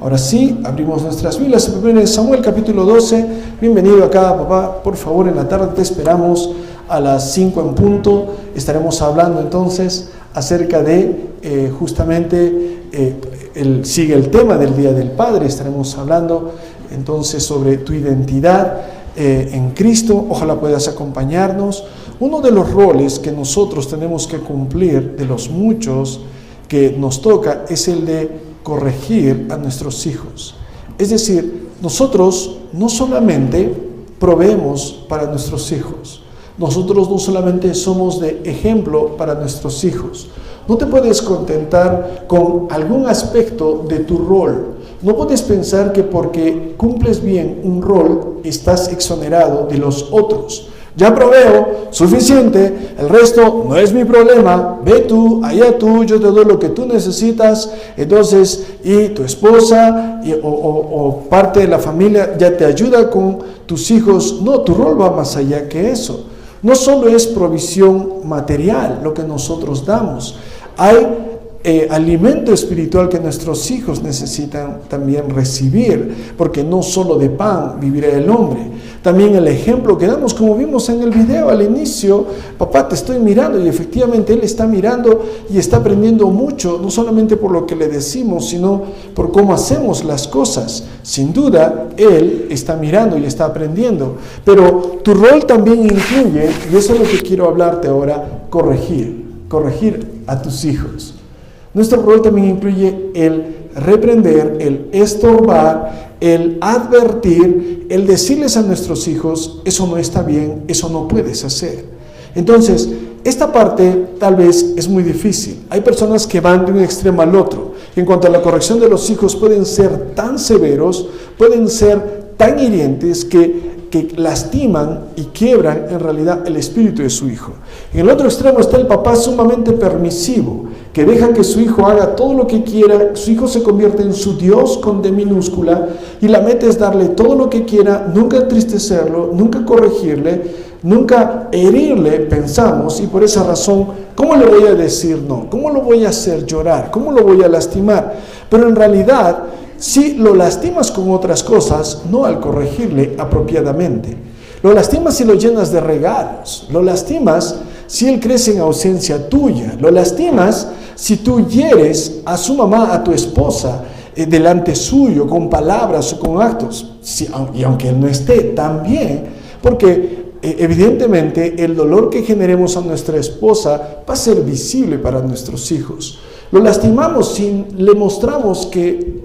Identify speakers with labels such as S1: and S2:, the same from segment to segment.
S1: Ahora sí, abrimos nuestras Biblias en 1 Samuel capítulo 12. Bienvenido acá, papá. Por favor, en la tarde te esperamos a las 5 en punto. Estaremos hablando entonces acerca de justamente, sigue el tema del Día del Padre. Estaremos hablando entonces sobre tu identidad en Cristo. Ojalá puedas acompañarnos. Uno de los roles que nosotros tenemos que cumplir, de los muchos que nos toca, es el de corregir a nuestros hijos. Es decir, nosotros no solamente proveemos para nuestros hijos, nosotros no solamente somos de ejemplo para nuestros hijos. No te puedes contentar con algún aspecto de tu rol. No puedes pensar que porque cumples bien un rol estás exonerado de los otros. Ya proveo suficiente, el resto no es mi problema, ve tú, allá tú, yo te doy lo que tú necesitas. Entonces, y tu esposa o parte de la familia ya te ayuda con tus hijos. No, tu rol va más allá que eso. No solo es provisión material lo que nosotros damos, hay alimento espiritual que nuestros hijos necesitan también recibir, porque no solo de pan vivirá el hombre. También el ejemplo que damos, como vimos en el video al inicio, papá, te estoy mirando, y efectivamente él está mirando y está aprendiendo mucho, no solamente por lo que le decimos, sino por cómo hacemos las cosas. Sin duda, él está mirando y está aprendiendo, pero tu rol también incluye, y eso es lo que quiero hablarte ahora, corregir a tus hijos. Nuestro rol también incluye el reprender, el estorbar, el advertir, el decirles a nuestros hijos, eso no está bien, eso no puedes hacer. Entonces, esta parte tal vez es muy difícil. Hay personas que van de un extremo al otro. En cuanto a la corrección de los hijos, pueden ser tan severos, pueden ser tan hirientes que lastiman y quiebran en realidad el espíritu de su hijo. En el otro extremo está el papá sumamente permisivo, que deja que su hijo haga todo lo que quiera. Su hijo se convierte en su Dios con D minúscula, y la meta es darle todo lo que quiera, nunca entristecerlo, nunca corregirle, nunca herirle, pensamos, y por esa razón, ¿cómo le voy a decir no? ¿Cómo lo voy a hacer llorar? ¿Cómo lo voy a lastimar? Pero en realidad, si lo lastimas con otras cosas, no al corregirle apropiadamente. Lo lastimas si lo llenas de regalos. Lo lastimas si él crece en ausencia tuya. Lo lastimas si tú hieres a su mamá, a tu esposa, delante suyo, con palabras o con actos. Y aunque él no esté, también, porque evidentemente el dolor que generemos a nuestra esposa va a ser visible para nuestros hijos. Lo lastimamos si le mostramos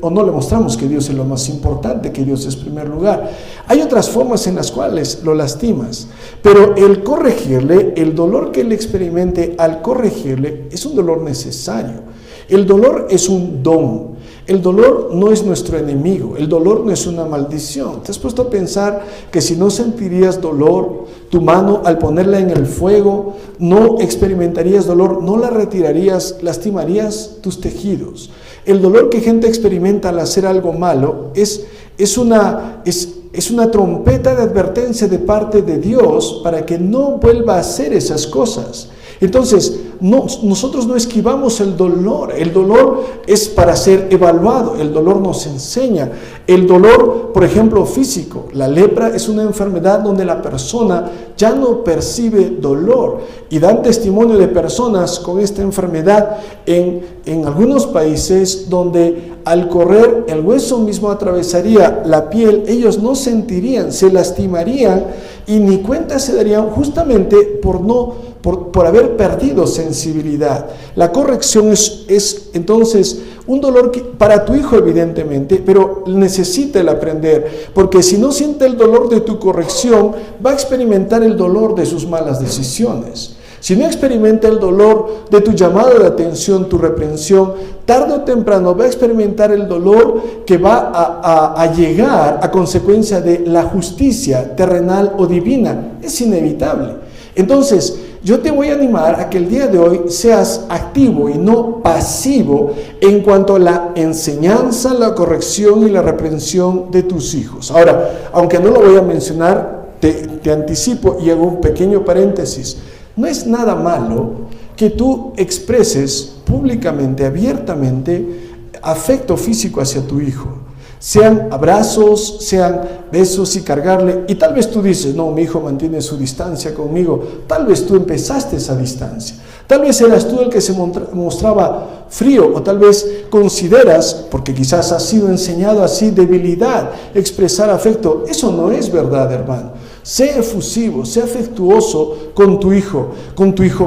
S1: o no le mostramos que Dios es lo más importante, que Dios es primer lugar. Hay otras formas en las cuales lo lastimas, pero el corregirle, el dolor que él experimente al corregirle, es un dolor necesario. El dolor es un don. El dolor no es nuestro enemigo, el dolor no es una maldición. ¿Te has puesto a pensar que si no sentirías dolor, tu mano al ponerla en el fuego, no experimentarías dolor, no la retirarías, lastimarías tus tejidos? El dolor que gente experimenta al hacer algo malo es una trompeta de advertencia de parte de Dios para que no vuelva a hacer esas cosas. Entonces, nosotros no esquivamos el dolor es para ser evaluado, el dolor nos enseña. El dolor, por ejemplo, físico, la lepra es una enfermedad donde la persona ya no percibe dolor, y dan testimonio de personas con esta enfermedad en algunos países donde al correr el hueso mismo atravesaría la piel, ellos no sentirían, se lastimarían y ni cuenta se darían, justamente por haber perdido sensibilidad. La corrección es entonces un dolor para tu hijo, evidentemente, pero necesita el aprender, porque si no siente el dolor de tu corrección, va a experimentar el dolor de sus malas decisiones. Si no experimenta el dolor de tu llamado de atención, tu reprensión, tarde o temprano va a experimentar el dolor que va a llegar a consecuencia de la justicia terrenal o divina. Es inevitable. Entonces, yo te voy a animar a que el día de hoy seas activo y no pasivo en cuanto a la enseñanza, la corrección y la reprensión de tus hijos. Ahora, aunque no lo voy a mencionar, te anticipo y hago un pequeño paréntesis. No es nada malo que tú expreses públicamente, abiertamente, afecto físico hacia tu hijo. Sean abrazos, sean besos y cargarle. Y tal vez tú dices, no, mi hijo mantiene su distancia conmigo. Tal vez tú empezaste esa distancia. Tal vez eras tú el que se mostraba frío, o tal vez consideras, porque quizás has sido enseñado así, debilidad, expresar afecto. Eso no es verdad, hermano. Sé efusivo, sé afectuoso con tu hijo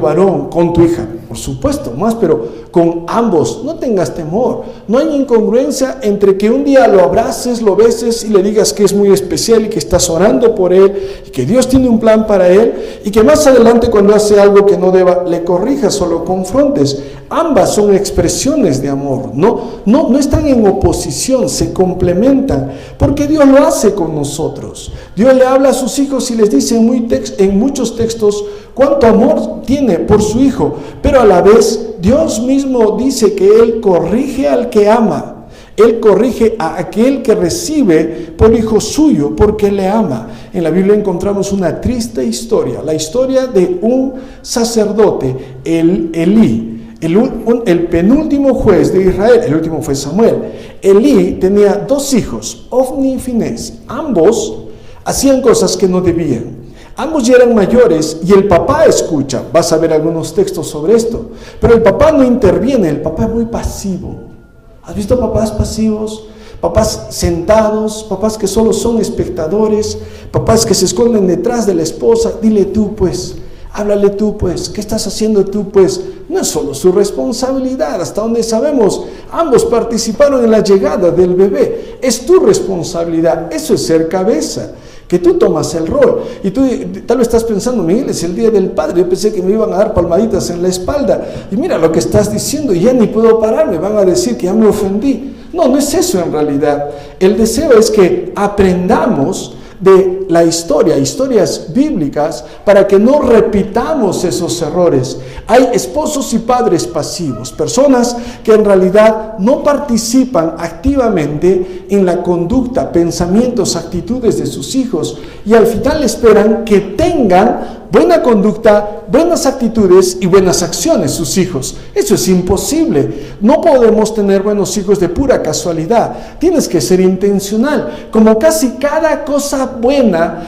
S1: varón, con tu hija, por supuesto, más, pero con ambos. No tengas temor. No hay incongruencia entre que un día lo abraces, lo beses y le digas que es muy especial y que estás orando por él y que Dios tiene un plan para él, y que más adelante, cuando hace algo que no deba, le corrijas o lo confrontes. Ambas son expresiones de amor, no están en oposición, se complementan, porque Dios lo hace con nosotros. Dios le habla a sus hijos y les dice en muchos textos cuánto amor tiene por su hijo, pero a la vez Dios mismo dice que Él corrige al que ama. Él corrige a aquel que recibe por hijo suyo, porque le ama. En la Biblia encontramos una triste historia, la historia de un sacerdote, Elí. El penúltimo juez de Israel, el último fue Samuel. Elí tenía 2 hijos, Ofni y Finés. Ambos hacían cosas que no debían. Ambos ya eran mayores y el papá escucha. Vas a ver algunos textos sobre esto. Pero el papá no interviene, el papá es muy pasivo. ¿Has visto papás pasivos? Papás sentados, papás que solo son espectadores, papás que se esconden detrás de la esposa. Dile tú pues, háblale tú pues, ¿qué estás haciendo tú pues? No es solo su responsabilidad, hasta donde sabemos, ambos participaron en la llegada del bebé. Es tu responsabilidad, eso es ser cabeza, que tú tomas el rol. Y tú tal vez estás pensando, Miguel, es el Día del Padre, yo pensé que me iban a dar palmaditas en la espalda. Y mira lo que estás diciendo, y ya ni puedo pararme, van a decir que ya me ofendí. No es eso en realidad. El deseo es que aprendamos de la historia, historias bíblicas, para que no repitamos esos errores. Hay esposos y padres pasivos, personas que en realidad no participan activamente en la conducta, pensamientos, actitudes de sus hijos, y al final esperan que tengan buena conducta, buenas actitudes y buenas acciones sus hijos. Eso es imposible. No podemos tener buenos hijos de pura casualidad. Tienes que ser intencional. Como casi cada cosa buena,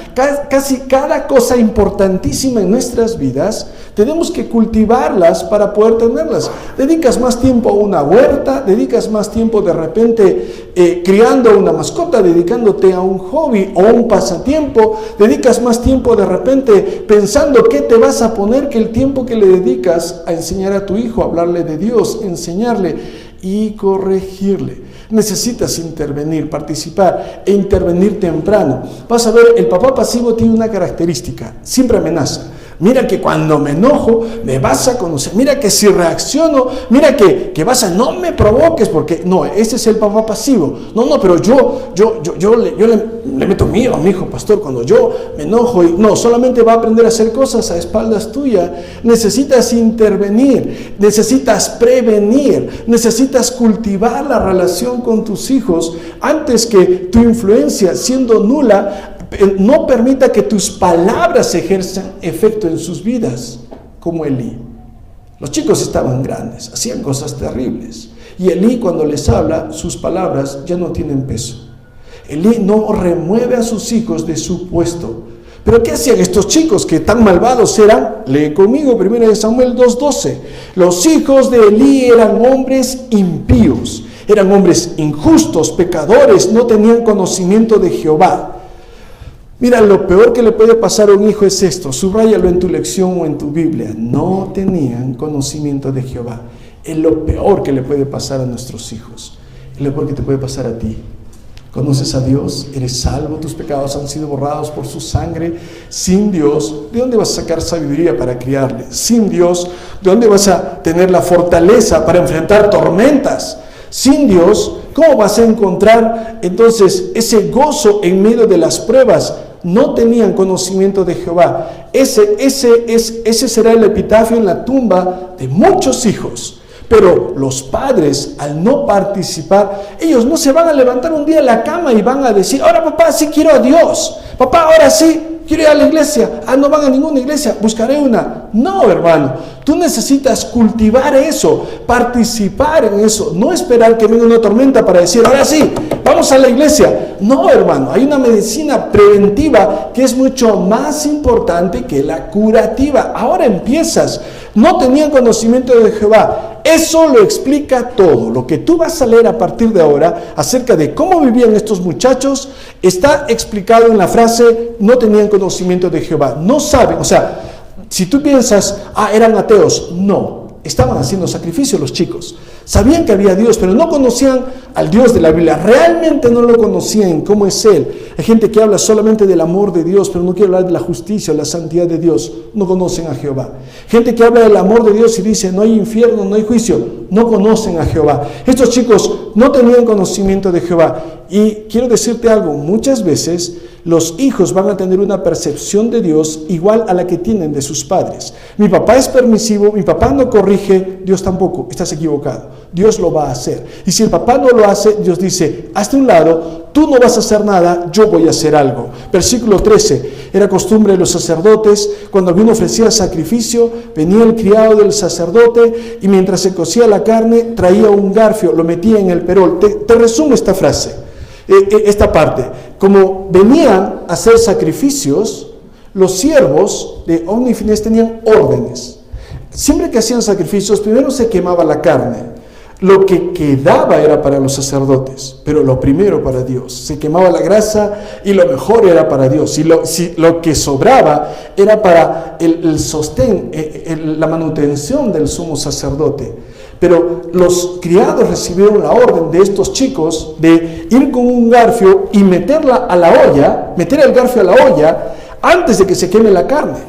S1: casi cada cosa importantísima en nuestras vidas, tenemos que cultivarlas para poder tenerlas. Dedicas más tiempo a una huerta, dedicas más tiempo de repente criando una mascota, dedicándote a un hobby o un pasatiempo, dedicas más tiempo de repente pensando qué te vas a poner que el tiempo que le dedicas a enseñar a tu hijo, a hablarle de Dios, enseñarle y corregirle. Necesitas intervenir, participar e intervenir temprano. Vas a ver, el papá pasivo tiene una característica, siempre amenaza. Mira que cuando me enojo me vas a conocer, mira que si reacciono, mira que vas a, no me provoques, porque no, ese es el papá pasivo. No, pero yo le meto miedo a mi hijo, pastor, cuando yo me enojo, y no, solamente va a aprender a hacer cosas a espaldas tuyas. Necesitas intervenir, necesitas prevenir, necesitas cultivar la relación con tus hijos antes que tu influencia, siendo nula, no permita que tus palabras ejerzan efecto en sus vidas, como Elí. Los chicos estaban grandes, hacían cosas terribles, y Elí, cuando les habla, sus palabras ya no tienen peso. Elí no remueve a sus hijos de su puesto. ¿Pero qué hacían estos chicos que tan malvados eran? Lee conmigo 1 Samuel 2:12. Los hijos de Elí eran hombres impíos, eran hombres injustos, pecadores, no tenían conocimiento de Jehová. Mira, lo peor que le puede pasar a un hijo es esto, subráyalo en tu lección o en tu Biblia. No tenían conocimiento de Jehová. Es lo peor que le puede pasar a nuestros hijos. Es lo peor que te puede pasar a ti. ¿Conoces a Dios? ¿Eres salvo? ¿Tus pecados han sido borrados por su sangre? Sin Dios, ¿de dónde vas a sacar sabiduría para criarle? Sin Dios, ¿de dónde vas a tener la fortaleza para enfrentar tormentas? Sin Dios, ¿cómo vas a encontrar entonces ese gozo en medio de las pruebas? No tenían conocimiento de Jehová. Ese será el epitafio en la tumba de muchos hijos. Pero los padres, al no participar, ellos no se van a levantar un día de la cama y van a decir, ahora papá, sí quiero a Dios. Papá, ahora sí quiero ir a la iglesia. No van a ninguna iglesia, buscaré una. No, hermano, tú necesitas cultivar eso, participar en eso. No esperar que venga una tormenta para decir, ahora sí, vamos a la iglesia. No, hermano, hay una medicina preventiva que es mucho más importante que la curativa. Ahora empiezas. No tenían conocimiento de Jehová. Eso lo explica todo. Lo que tú vas a leer a partir de ahora acerca de cómo vivían estos muchachos está explicado en la frase: no tenían conocimiento de Jehová. No saben, o sea, si tú piensas, eran ateos, no. Estaban haciendo sacrificios los chicos. Sabían que había Dios, pero no conocían al Dios de la Biblia. Realmente no lo conocían, cómo es Él. Hay gente que habla solamente del amor de Dios, pero no quiere hablar de la justicia, la santidad de Dios. No conocen a Jehová. Gente que habla del amor de Dios y dice, no hay infierno, no hay juicio. No conocen a Jehová. Estos chicos no tenían conocimiento de Jehová. Y quiero decirte algo, muchas veces los hijos van a tener una percepción de Dios igual a la que tienen de sus padres. Mi papá es permisivo, mi papá no corrige, Dios tampoco. Estás equivocado. Dios lo va a hacer. Y si el papá no lo hace, Dios dice, hazte un lado, tú no vas a hacer nada, yo voy a hacer algo. Versículo 13, era costumbre de los sacerdotes, cuando alguno ofrecía sacrificio, venía el criado del sacerdote y mientras se cocía la carne, traía un garfio, lo metía en el perol. Te resumo esta frase, esta parte. Como venían a hacer sacrificios, los siervos de Omni y Finés tenían órdenes. Siempre que hacían sacrificios, primero se quemaba la carne. Lo que quedaba era para los sacerdotes, pero lo primero para Dios. Se quemaba la grasa y lo mejor era para Dios. Y lo que sobraba era para el sostén, la manutención del sumo sacerdote. Pero los criados recibieron la orden de estos chicos de ir con un garfio y meterla a la olla, meter el garfio a la olla antes de que se queme la carne.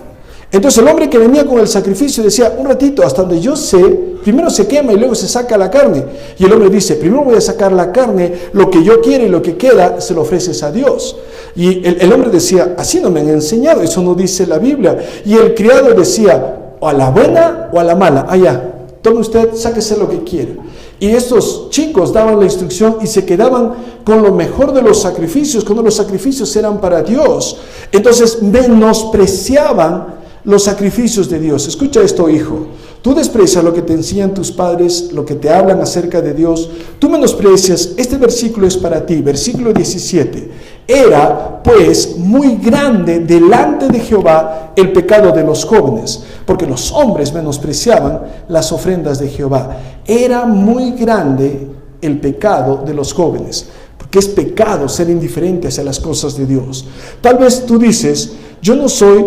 S1: Entonces el hombre que venía con el sacrificio decía, un ratito, hasta donde yo sé, primero se quema y luego se saca la carne. Y el hombre dice, primero voy a sacar la carne, lo que yo quiero y lo que queda se lo ofreces a Dios. Y el hombre decía, así no me han enseñado, eso no dice la Biblia. Y el criado decía, o a la buena o a la mala, allá, tome usted, sáquese lo que quiera. Y estos chicos daban la instrucción y se quedaban con lo mejor de los sacrificios, cuando los sacrificios eran para Dios. Entonces menospreciaban los sacrificios de Dios. Escucha esto, hijo. Tú desprecias lo que te enseñan tus padres, lo que te hablan acerca de Dios. Tú menosprecias. Este versículo es para ti. Versículo 17. Era, pues, muy grande delante de Jehová el pecado de los jóvenes, porque los hombres menospreciaban las ofrendas de Jehová. Era muy grande el pecado de los jóvenes, porque es pecado ser indiferente hacia las cosas de Dios. Tal vez tú dices, yo no soy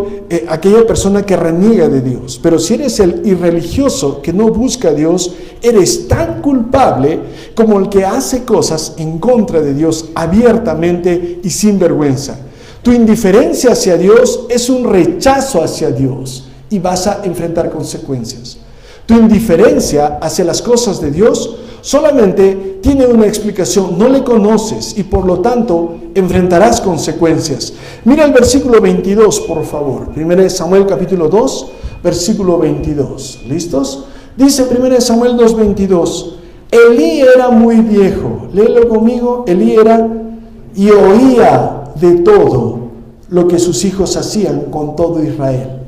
S1: aquella persona que reniega de Dios, pero si eres el irreligioso que no busca a Dios, eres tan culpable como el que hace cosas en contra de Dios abiertamente y sin vergüenza. Tu indiferencia hacia Dios es un rechazo hacia Dios y vas a enfrentar consecuencias. Tu indiferencia hacia las cosas de Dios solamente tiene una explicación: no le conoces y por lo tanto enfrentarás consecuencias. Mira el versículo 22, por favor. 1 Samuel capítulo 2, versículo 22. ¿Listos? Dice 1 Samuel 2, 22. Elí era muy viejo. Léelo conmigo. Elí era y oía de todo lo que sus hijos hacían con todo Israel.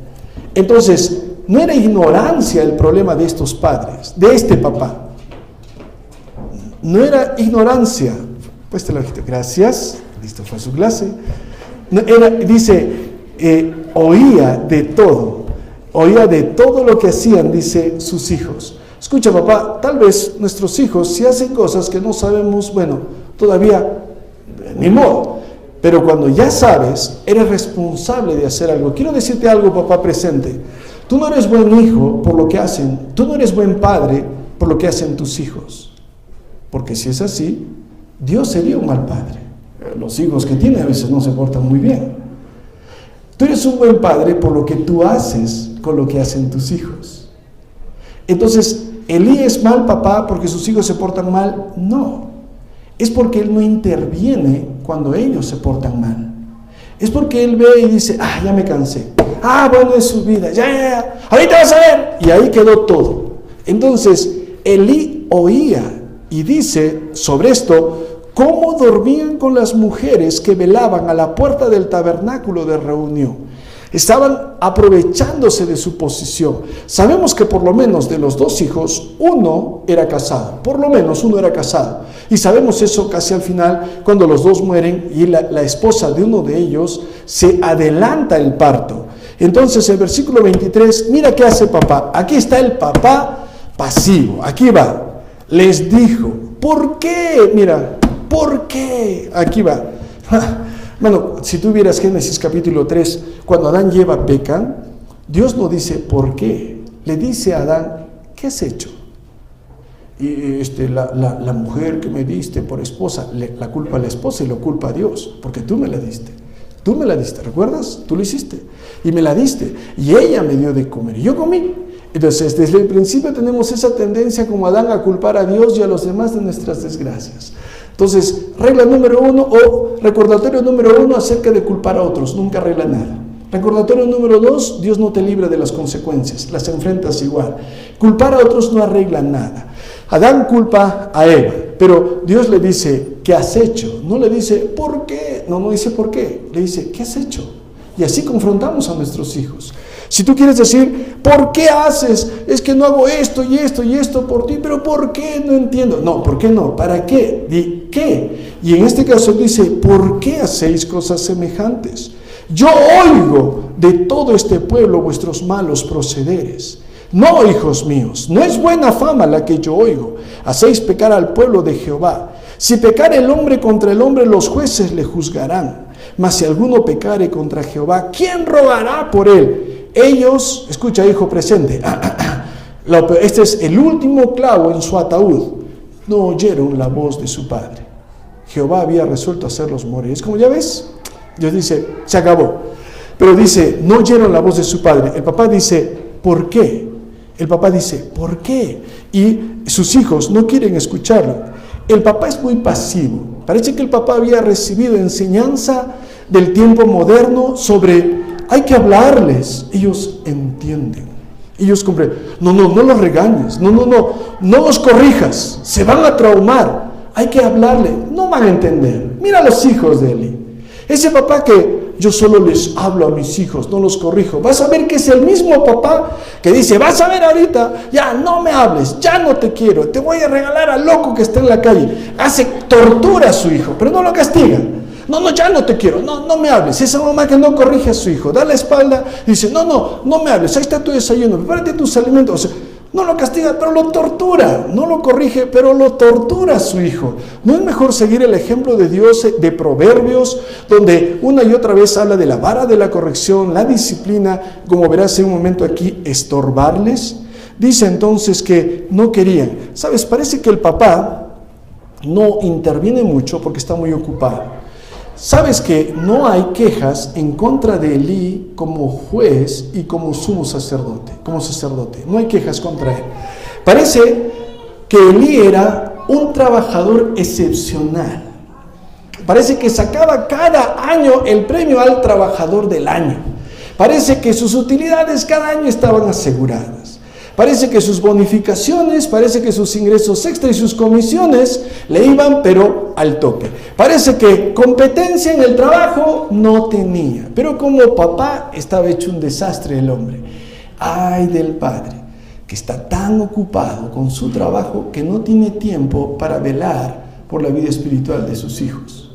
S1: Entonces, no era ignorancia el problema de estos padres, de este papá. No era ignorancia. Pues te lo dije. Gracias. Listo, fue su clase. No, dice, oía de todo. Oía de todo lo que hacían, dice, sus hijos. Escucha, papá, tal vez nuestros hijos, si hacen cosas que no sabemos, bueno, todavía, ni modo. Pero cuando ya sabes, eres responsable de hacer algo. Quiero decirte algo, papá presente. Tú no eres buen hijo por lo que hacen. Tú no eres buen padre por lo que hacen tus hijos. Porque si es así, Dios sería un mal padre. Los hijos que tiene a veces no se portan muy bien. Tú eres un buen padre por lo que tú haces con lo que hacen tus hijos. Entonces, ¿Elí es mal papá porque sus hijos se portan mal? No. Es porque él no interviene cuando ellos se portan mal. Es porque él ve y dice, ya me cansé. Bueno, es su vida. Ya. Ahorita vas a ver. Y ahí quedó todo. Entonces, Elí oía y dice sobre esto, cómo dormían con las mujeres que velaban a la puerta del tabernáculo de reunión. Estaban aprovechándose de su posición. Sabemos que por lo menos de los 2 hijos, uno era casado. Por lo menos uno era casado. Y sabemos eso casi al final, cuando los 2 mueren y la esposa de uno de ellos se adelanta el parto. Entonces el versículo 23, mira qué hace papá. Aquí está el papá pasivo. Aquí va. Les dijo, ¿por qué? Mira, ¿por qué? Aquí va. Bueno, si tú vieras Génesis capítulo 3, cuando Adán y Eva pecan, Dios no dice ¿por qué? Le dice a Adán, ¿qué has hecho? Y la mujer que me diste por esposa, la culpa a la esposa y lo culpa a Dios, porque tú me la diste. Tú me la diste, ¿recuerdas? Tú lo hiciste y me la diste y ella me dio de comer y yo comí. Entonces, desde el principio tenemos esa tendencia como Adán a culpar a Dios y a los demás de nuestras desgracias. Entonces, regla número 1 o recordatorio número 1 acerca de culpar a otros, nunca arregla nada. Recordatorio número 2, Dios no te libra de las consecuencias, las enfrentas igual. Culpar a otros no arregla nada. Adán culpa a Eva, pero Dios le dice, ¿qué has hecho? No le dice, ¿por qué? No dice por qué, le dice, ¿qué has hecho? Y así confrontamos a nuestros hijos. Si tú quieres decir, ¿por qué haces? Es que no hago esto y esto y esto por ti, pero ¿por qué? No entiendo. No, ¿por qué no? ¿Para qué? ¿De qué? Y en este caso dice, ¿por qué hacéis cosas semejantes? Yo oigo de todo este pueblo vuestros malos procederes. No, hijos míos, no es buena fama la que yo oigo. Hacéis pecar al pueblo de Jehová. Si pecare el hombre contra el hombre, los jueces le juzgarán. Mas si alguno pecare contra Jehová, ¿quién rogará por él? Ellos, escucha hijo presente, este es el último clavo en su ataúd, no oyeron la voz de su padre. Jehová había resuelto hacerlos morir. Es como, ya ves, Dios dice, se acabó. Pero dice, no oyeron la voz de su padre. El papá dice, ¿por qué? El papá dice, ¿por qué? Y sus hijos no quieren escucharlo. El papá es muy pasivo. Parece que el papá había recibido enseñanza del tiempo moderno sobre, hay que hablarles. Ellos entienden. Ellos comprenden. No los regañes. No los corrijas. Se van a traumar. Hay que hablarle. No van a entender. Mira a los hijos de Eli. Ese papá que yo solo les hablo a mis hijos, no los corrijo. Vas a ver que es el mismo papá que dice, vas a ver ahorita, ya no me hables, ya no te quiero, te voy a regalar al loco que está en la calle. Hace tortura a su hijo, pero no lo castiga. No, ya no te quiero, no me hables. Esa mamá que no corrige a su hijo, da la espalda, dice, no me hables, ahí está tu desayuno, prepárate tus alimentos. O sea, no lo castiga, pero lo tortura. No lo corrige, pero lo tortura a su hijo. ¿No es mejor seguir el ejemplo de Dios, de Proverbios, donde una y otra vez habla de la vara de la corrección, la disciplina, como verás en un momento aquí, estorbarles? Dice entonces que no querían. ¿Sabes? Parece que el papá no interviene mucho porque está muy ocupado. ¿Sabes que no hay quejas en contra de Elí como juez y como sumo sacerdote? Como sacerdote, no hay quejas contra él. Parece que Elí era un trabajador excepcional. Parece que sacaba cada año el premio al trabajador del año. Parece que sus utilidades cada año estaban aseguradas. Parece que sus bonificaciones, parece que sus ingresos extra y sus comisiones le iban pero al tope. Parece que competencia en el trabajo no tenía, pero como papá estaba hecho un desastre el hombre. Ay del padre que está tan ocupado con su trabajo que no tiene tiempo para velar por la vida espiritual de sus hijos.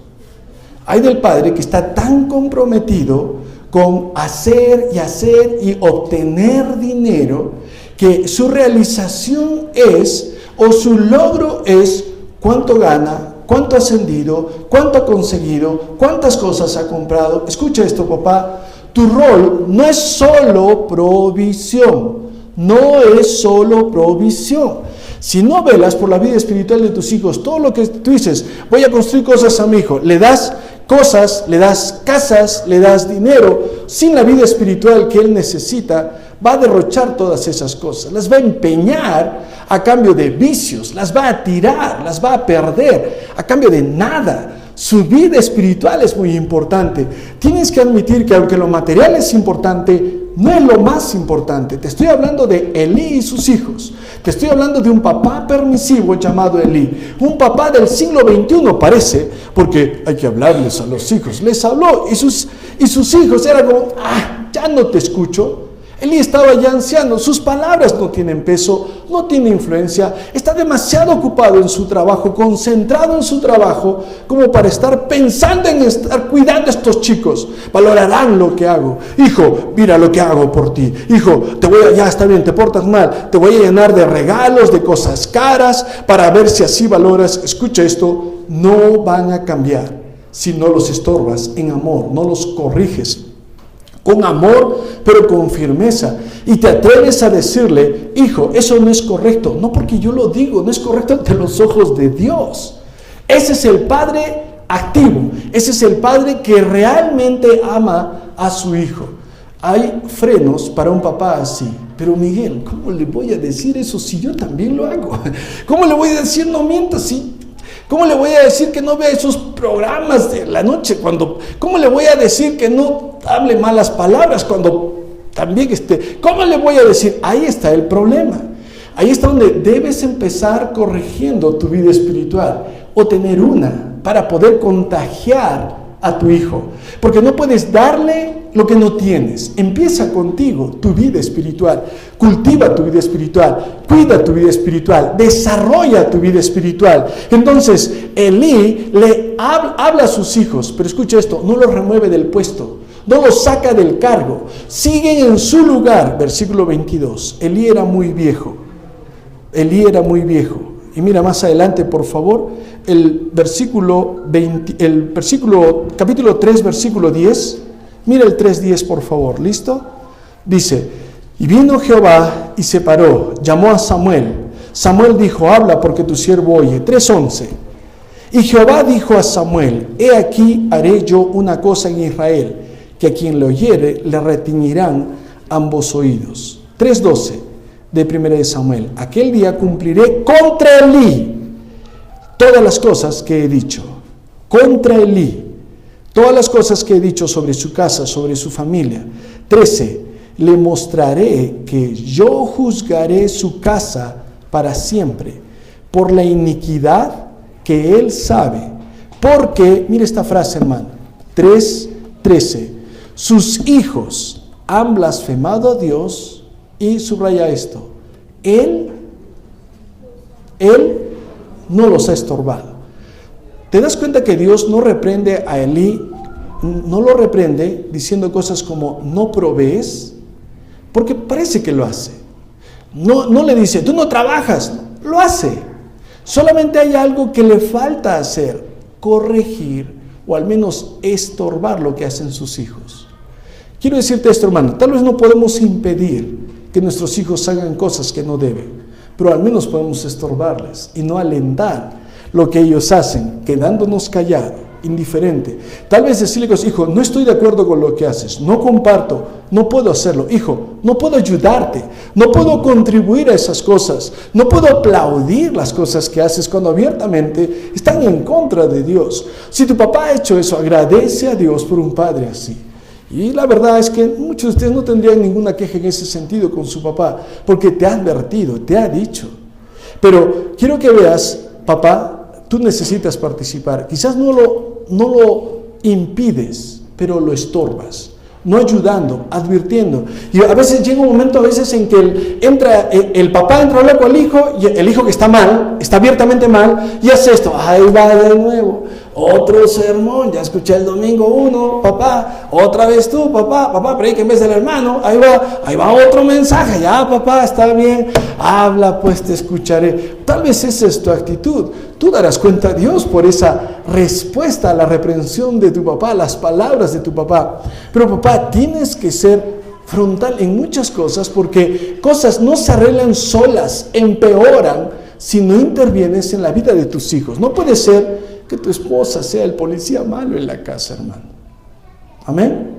S1: Ay del padre que está tan comprometido con hacer y obtener dinero que su realización es, o su logro es, cuánto gana, cuánto ha ascendido, cuánto ha conseguido, cuántas cosas ha comprado. Escucha esto, papá, tu rol no es solo provisión, no es solo provisión. Si no velas por la vida espiritual de tus hijos, todo lo que tú dices, voy a construir cosas a mi hijo, le das cosas, le das casas, le das dinero, sin la vida espiritual que él necesita, va a derrochar todas esas cosas, las va a empeñar a cambio de vicios, las va a tirar, las va a perder a cambio de nada. Su vida espiritual es muy importante. Tienes que admitir que aunque lo material es importante, no es lo más importante. Te estoy hablando de Elí y sus hijos. Te estoy hablando de un papá permisivo llamado Elí. Un papá del siglo XXI parece, porque hay que hablarles a los hijos. Les habló y sus hijos eran como, ya no te escucho. Elí estaba ya anciano, sus palabras no tienen peso, no tiene influencia, está demasiado ocupado en su trabajo, concentrado en su trabajo, como para estar pensando en estar cuidando a estos chicos. Valorarán lo que hago. Hijo, mira lo que hago por ti. Hijo, ya está bien, te portas mal, te voy a llenar de regalos, de cosas caras, para ver si así valoras. Escucha esto, no van a cambiar si no los estorbas en amor, no los corriges con amor, pero con firmeza, y te atreves a decirle: hijo, eso no es correcto, no porque yo lo digo, no es correcto ante los ojos de Dios. Ese es el padre activo, ese es el padre que realmente ama a su hijo. Hay frenos para un papá así. Pero Miguel, ¿cómo le voy a decir eso si yo también lo hago? ¿Cómo le voy a decir no mientas si? ¿Cómo le voy a decir que no vea esos programas de la noche? ¿Cómo le voy a decir que no hable malas palabras cuando también ¿Cómo le voy a decir? Ahí está el problema. Ahí está donde debes empezar corrigiendo tu vida espiritual, o tener una para poder contagiar a tu hijo, porque no puedes darle lo que no tienes. Empieza contigo tu vida espiritual, cultiva tu vida espiritual, cuida tu vida espiritual, desarrolla tu vida espiritual. Entonces Elí le habla a sus hijos, pero escucha esto, no los remueve del puesto, no los saca del cargo, siguen en su lugar. Versículo 22, Elí era muy viejo, y mira más adelante, por favor, capítulo 3, versículo 10. Mira el 3:10, por favor, ¿listo? Dice: y vino Jehová y se paró, llamó a Samuel. Samuel dijo: habla, porque tu siervo oye. 3:11. Y Jehová dijo a Samuel: he aquí haré yo una cosa en Israel, que a quien le oyere le retiñirán ambos oídos. 3:12 de 1 de Samuel: aquel día cumpliré contra Elí todas las cosas que he dicho. Contra Elí todas las cosas que he dicho sobre su casa, sobre su familia. 13, le mostraré que yo juzgaré su casa para siempre, por la iniquidad que él sabe. Porque, mire esta frase, hermano, 3:13, sus hijos han blasfemado a Dios, y subraya esto, él no los ha estorbado. ¿Te das cuenta que Dios no reprende a Elí? No lo reprende diciendo cosas como no provees, porque parece que lo hace. No le dice tú no trabajas, lo hace. Solamente hay algo que le falta hacer: corregir o al menos estorbar lo que hacen sus hijos. Quiero decirte esto, hermano, tal vez no podemos impedir que nuestros hijos hagan cosas que no deben, pero al menos podemos estorbarles y no alentar lo que ellos hacen, quedándonos callados, indiferente. Tal vez decirle: hijo, no estoy de acuerdo con lo que haces, no comparto, no puedo hacerlo. Hijo, no puedo ayudarte, no puedo contribuir a esas cosas, no puedo aplaudir las cosas que haces cuando abiertamente están en contra de Dios. Si tu papá ha hecho eso, agradece a Dios por un padre así. Y la verdad es que muchos de ustedes no tendrían ninguna queja en ese sentido con su papá, porque te ha advertido, te ha dicho. Pero quiero que veas, papá, tú necesitas participar. Quizás no lo impides, pero lo estorbas, no ayudando, advirtiendo. Y a veces llega un momento en que el papá entra a hablar con el hijo, y el hijo que está mal, está abiertamente mal, y hace esto: ahí va de nuevo, otro sermón, ya escuché el domingo uno, papá, otra vez tú, papá, predica en vez del hermano, ahí va otro mensaje, ya papá, está bien, habla pues, te escucharé. Tal vez esa es tu actitud. Tú darás cuenta a Dios por esa respuesta a la reprensión de tu papá, las palabras de tu papá. Pero papá, tienes que ser frontal en muchas cosas, porque cosas no se arreglan solas, empeoran si no intervienes en la vida de tus hijos. No puede ser que tu esposa sea el policía malo en la casa, hermano. Amén.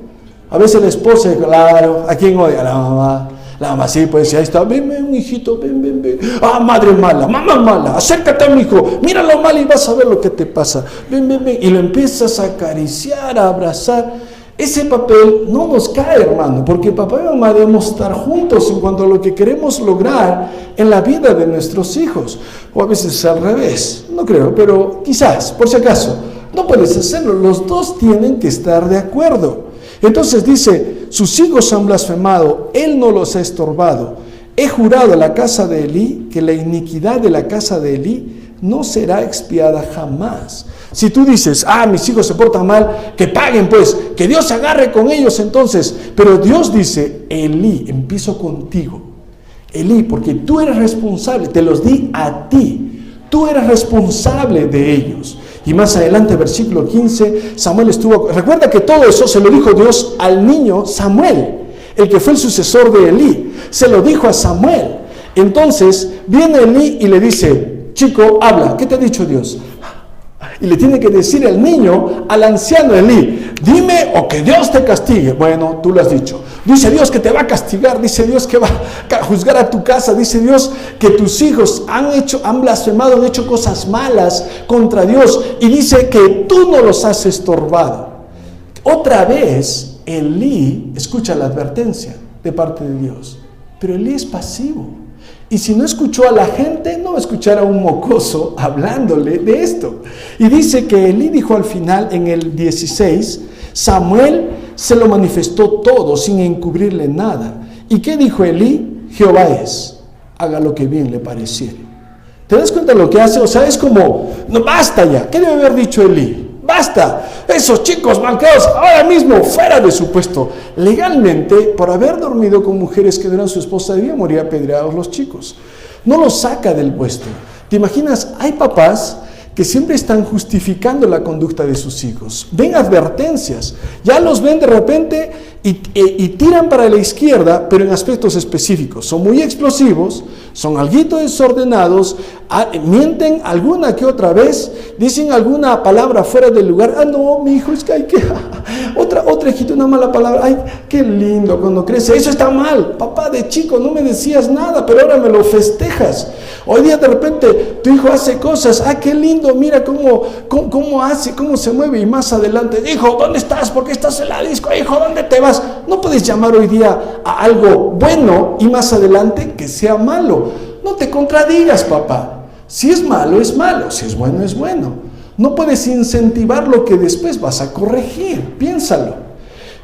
S1: A veces la esposa, claro, ¿a quién odia? A la mamá. La mamá sí, pues ahí está: ven, hijito, ven. Ah, madre mala, mamá mala, acércate a mi hijo, míralo mal y vas a ver lo que te pasa. Ven. Y lo empiezas a acariciar, a abrazar. Ese papel no nos cae, hermano, porque papá y mamá debemos estar juntos en cuanto a lo que queremos lograr en la vida de nuestros hijos. O a veces al revés, no creo, pero quizás, por si acaso, no puedes hacerlo. Los dos tienen que estar de acuerdo. Entonces dice, sus hijos han blasfemado, él no los ha estorbado. He jurado a la casa de Elí que la iniquidad de la casa de Elí no será expiada jamás. Si tú dices, mis hijos se portan mal, que paguen pues, que Dios se agarre con ellos entonces. Pero Dios dice, Elí, empiezo contigo. Elí, porque tú eres responsable, te los di a ti. Tú eres responsable de ellos. Y más adelante, versículo 15, Samuel recuerda que todo eso se lo dijo Dios al niño Samuel, el que fue el sucesor de Elí. Se lo dijo a Samuel. Entonces, viene Elí y le dice, chico, habla, ¿qué te ha dicho Dios? Y le tiene que decir el niño al anciano Elí, dime o que Dios te castigue. Bueno, tú lo has dicho. Dice Dios que te va a castigar, dice Dios que va a juzgar a tu casa, dice Dios que tus hijos han blasfemado, han hecho cosas malas contra Dios, y dice que tú no los has estorbado. Otra vez, Elí escucha la advertencia de parte de Dios, pero Elí es pasivo. Y si no escuchó a la gente, no va a escuchar a un mocoso hablándole de esto. Y dice que Elí dijo al final, en el 16, Samuel se lo manifestó todo sin encubrirle nada. ¿Y qué dijo Elí? Jehová es, haga lo que bien le pareciere. ¿Te das cuenta de lo que hace? O sea, es como, no, basta ya. ¿Qué debe haber dicho Elí? Basta, esos chicos malcriados ahora mismo fuera de su puesto. Legalmente, por haber dormido con mujeres que no eran su esposa, debían morir apedreados los chicos. No los saca del puesto. ¿Te imaginas? Hay papás que siempre están justificando la conducta de sus hijos. Ven advertencias, ya los ven de repente y tiran para la izquierda, pero en aspectos específicos. Son muy explosivos, son alguito desordenados, mienten alguna que otra vez, dicen alguna palabra fuera del lugar. No, mi hijo, es que hay que... Otra hijita, una mala palabra. Ay, qué lindo cuando crece. Eso está mal. Papá, de chico no me decías nada, pero ahora me lo festejas. Hoy día de repente tu hijo hace cosas. Qué lindo, mira cómo hace, cómo se mueve. Y más adelante, hijo, ¿dónde estás? ¿Por qué estás en la disco? Hijo, ¿dónde te vas? No puedes llamar hoy día a algo bueno y más adelante que sea malo. No te contradigas, papá. Si es malo, es malo. Si es bueno, es bueno. No puedes incentivar lo que después vas a corregir. Piénsalo.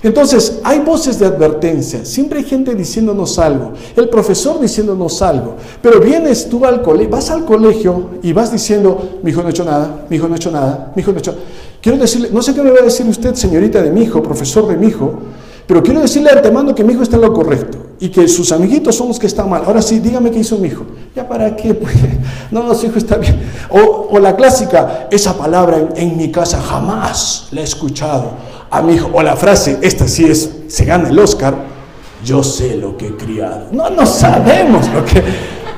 S1: Entonces, hay voces de advertencia. Siempre hay gente diciéndonos algo. El profesor diciéndonos algo. Pero vienes tú al colegio, vas al colegio y vas diciendo, mi hijo no ha hecho nada, mi hijo no ha hecho nada, mi hijo no ha hecho nada. Quiero decirle, no sé qué me va a decir usted, señorita de mi hijo, profesor de mi hijo, pero quiero decirle de antemano que mi hijo está en lo correcto y que sus amiguitos son los que están mal. Ahora sí, dígame qué hizo mi hijo. ¿Ya para qué? Pues, no, su hijo está bien. O la clásica, esa palabra en mi casa jamás la he escuchado a mi hijo. O la frase, esta sí es, se gana el Oscar, yo sé lo que he criado. No sabemos lo que...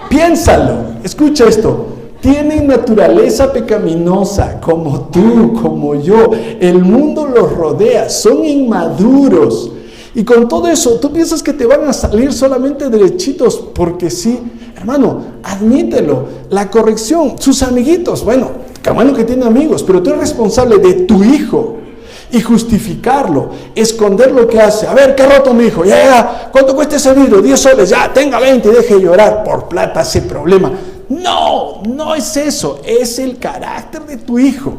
S1: Piénsalo, escucha esto. Tienen naturaleza pecaminosa, como tú, como yo. El mundo los rodea, son inmaduros. Y con todo eso, ¿tú piensas que te van a salir solamente derechitos porque sí? Hermano, admítelo. La corrección, sus amiguitos, bueno, qué bueno que tiene amigos, pero tú eres responsable de tu hijo. Y justificarlo, esconder lo que hace. A ver, ¿qué ha roto mi hijo? Ya, ¿cuánto cuesta ese vidrio? 10 soles, ya, tenga 20 y deje de llorar. Por plata ese problema. No es eso, es el carácter de tu hijo.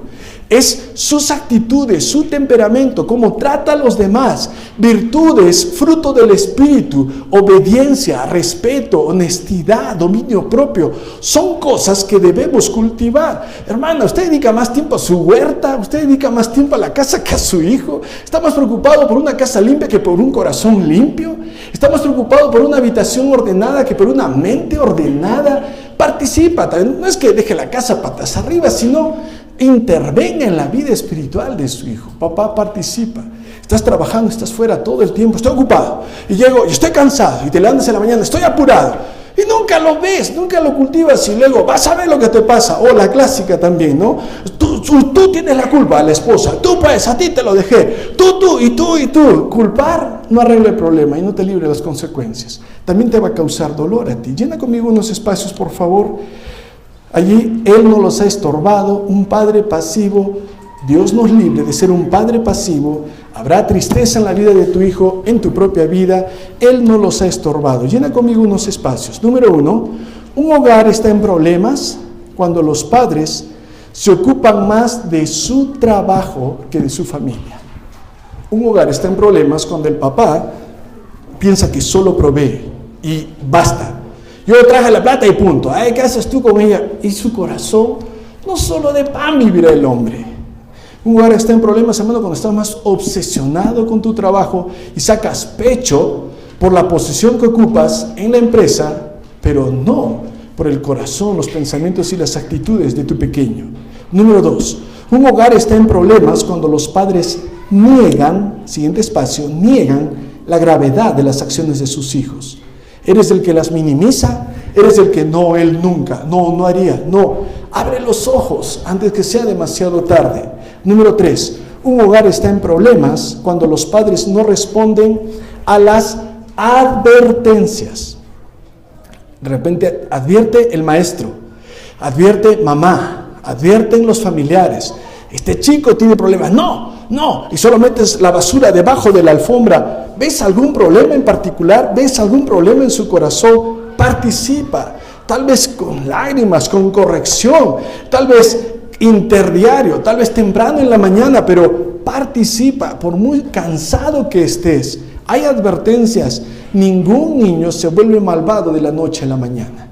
S1: Es sus actitudes, su temperamento, cómo trata a los demás, virtudes, fruto del espíritu, obediencia, respeto, honestidad, dominio propio. Son cosas que debemos cultivar. Hermana, usted dedica más tiempo a su huerta, usted dedica más tiempo a la casa que a su hijo. Está más preocupado por una casa limpia que por un corazón limpio. Está más preocupado por una habitación ordenada que por una mente ordenada. Participa, no es que deje la casa patas arriba, sino intervenga en la vida espiritual de su hijo. Papá, participa. Estás trabajando, estás fuera todo el tiempo, estoy ocupado, y llego, y estoy cansado, y te levantas en la mañana, estoy apurado, y nunca lo ves, nunca lo cultivas, y luego vas a ver lo que te pasa. O la clásica también, ¿no? Tú tienes la culpa, a la esposa, tú pues, a ti te lo dejé, tú. Culpar no arregla el problema y no te libre de las consecuencias. También te va a causar dolor a ti. Llena conmigo unos espacios, por favor. Allí Él no los ha estorbado. Un padre pasivo, Dios nos libre de ser un padre pasivo. Habrá tristeza en la vida de tu hijo, en tu propia vida. Él no los ha estorbado. Llena conmigo unos espacios. Número 1, un hogar está en problemas cuando los padres se ocupan más de su trabajo que de su familia. Un hogar está en problemas cuando el papá piensa que solo provee y basta. Yo traje la plata y punto. Ay, ¿qué haces tú con ella? Y su corazón, no solo de pan vivirá el hombre. Un hogar está en problemas, hermano, cuando estás más obsesionado con tu trabajo y sacas pecho por la posición que ocupas en la empresa, pero no por el corazón, los pensamientos y las actitudes de tu pequeño. Número 2, un hogar está en problemas cuando los padres niegan, siguiente espacio, niegan la gravedad de las acciones de sus hijos. Eres el que las minimiza, eres el que no, él nunca, no haría, no. Abre los ojos antes que sea demasiado tarde. Número 3, un hogar está en problemas cuando los padres no responden a las advertencias. De repente advierte el maestro, advierte mamá, advierten los familiares. Este chico tiene problemas. No, y solo metes la basura debajo de la alfombra. ¿Ves algún problema en particular? ¿Ves algún problema en su corazón? Participa, tal vez con lágrimas, con corrección, tal vez interdiario, tal vez temprano en la mañana, pero participa, por muy cansado que estés. Hay advertencias. Ningún niño se vuelve malvado de la noche a la mañana.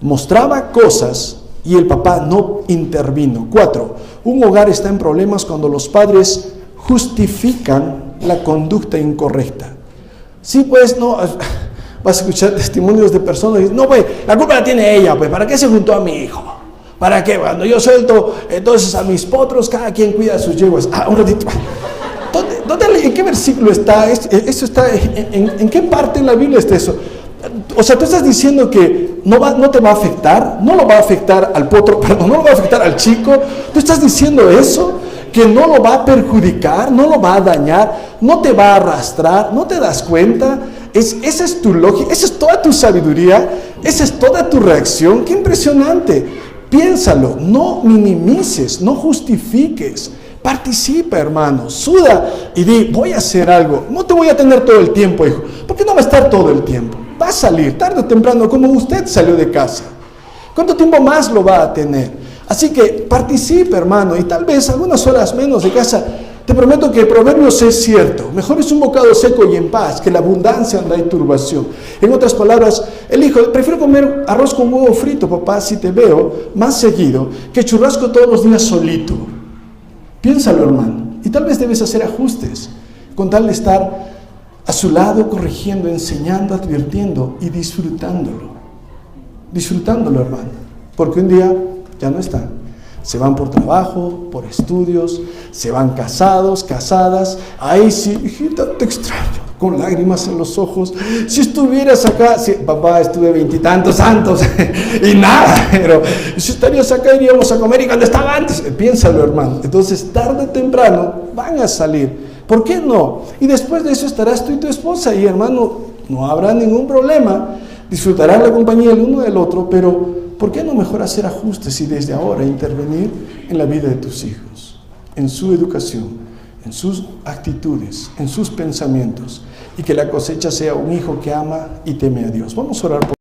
S1: Mostraba cosas y el papá no intervino. 4, un hogar está en problemas cuando los padres justifican la conducta incorrecta. Sí, pues, no, vas a escuchar testimonios de personas que dicen, no, pues, la culpa la tiene ella, pues, ¿para qué se juntó a mi hijo? ¿Para qué? Cuando yo suelto entonces a mis potros, cada quien cuida a sus yeguas. Un ratito. ¿En qué versículo está? ¿Eso está en qué parte de la Biblia está eso? O sea, tú estás diciendo que no te va a afectar, no lo va a afectar al potro, perdón, no lo va a afectar al chico. Tú estás diciendo eso, que no lo va a perjudicar, no lo va a dañar, no te va a arrastrar, no te das cuenta. Esa es tu lógica, esa es toda tu sabiduría, esa es toda tu reacción. ¡Qué impresionante! Piénsalo, no minimices, no justifiques. Participa, hermano, suda y di, voy a hacer algo. No te voy a tener todo el tiempo, hijo, porque no va a estar todo el tiempo. Va a salir tarde o temprano, como usted salió de casa. ¿Cuánto tiempo más lo va a tener? Así que participa, hermano, y tal vez algunas horas menos de casa. Te prometo que Proverbios es cierto. Mejor es un bocado seco y en paz que la abundancia anda y turbación. En otras palabras, el hijo, prefiero comer arroz con huevo frito, papá, si te veo más seguido, que churrasco todos los días solito. Piénsalo, hermano, y tal vez debes hacer ajustes con tal de estar a su lado, corrigiendo, enseñando, advirtiendo y disfrutándolo. Disfrutándolo, hermano, porque un día ya no están. Se van por trabajo, por estudios, se van casados, casadas. Ay, sí, hijita, te extraño, con lágrimas en los ojos. Si estuvieras acá, sí, papá, estuve 20 y tantos santos y nada, pero si estarías acá iríamos a comer y cuando estaba antes, piénsalo, hermano. Entonces, tarde o temprano van a salir. ¿Por qué no? Y después de eso estarás tú y tu esposa y, hermano, no habrá ningún problema. Disfrutarán la compañía el uno del otro, pero ¿por qué no mejor hacer ajustes y desde ahora intervenir en la vida de tus hijos, en su educación, en sus actitudes, en sus pensamientos, y que la cosecha sea un hijo que ama y teme a Dios? Vamos a orar por